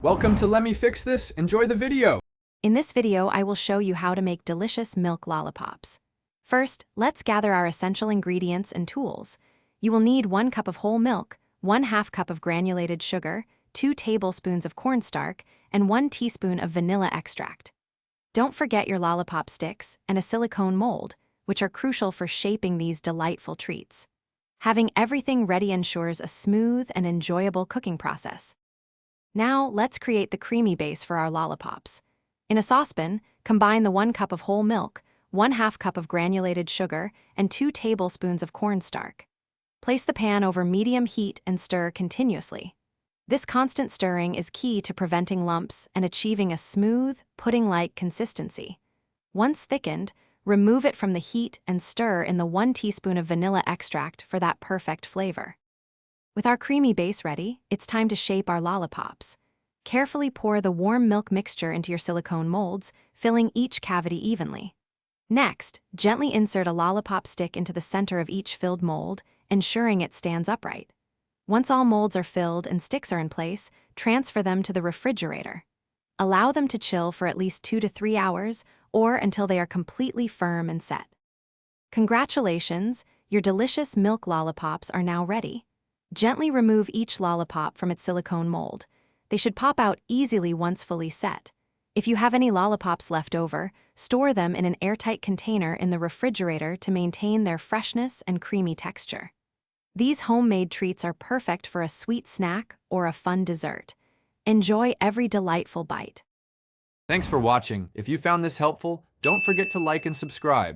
Welcome to Let Me Fix This. Enjoy the video. In this video, I will show you how to make delicious milk lollipops. First, let's gather our essential ingredients and tools. You will need 1 cup of whole milk, 1/2 cup of granulated sugar, 2 tablespoons of cornstarch, and 1 teaspoon of vanilla extract. Don't forget your lollipop sticks and a silicone mold, which are crucial for shaping these delightful treats. Having everything ready ensures a smooth and enjoyable cooking process. Now, let's create the creamy base for our lollipops. In a saucepan, combine the 1 cup of whole milk, 1/2 cup of granulated sugar, and 2 tablespoons of cornstarch. Place the pan over medium heat and stir continuously. This constant stirring is key to preventing lumps and achieving a smooth, pudding-like consistency. Once thickened, remove it from the heat and stir in the 1 teaspoon of vanilla extract for that perfect flavor. With our creamy base ready, it's time to shape our lollipops. Carefully pour the warm milk mixture into your silicone molds, filling each cavity evenly. Next, gently insert a lollipop stick into the center of each filled mold, ensuring it stands upright. Once all molds are filled and sticks are in place, transfer them to the refrigerator. Allow them to chill for at least 2 to 3 hours, or until they are completely firm and set. Congratulations, your delicious milk lollipops are now ready. Gently remove each lollipop from its silicone mold. They should pop out easily once fully set. If you have any lollipops left over, store them in an airtight container in the refrigerator to maintain their freshness and creamy texture. These homemade treats are perfect for a sweet snack or a fun dessert. Enjoy every delightful bite. Thanks for watching. If you found this helpful, don't forget to like and subscribe.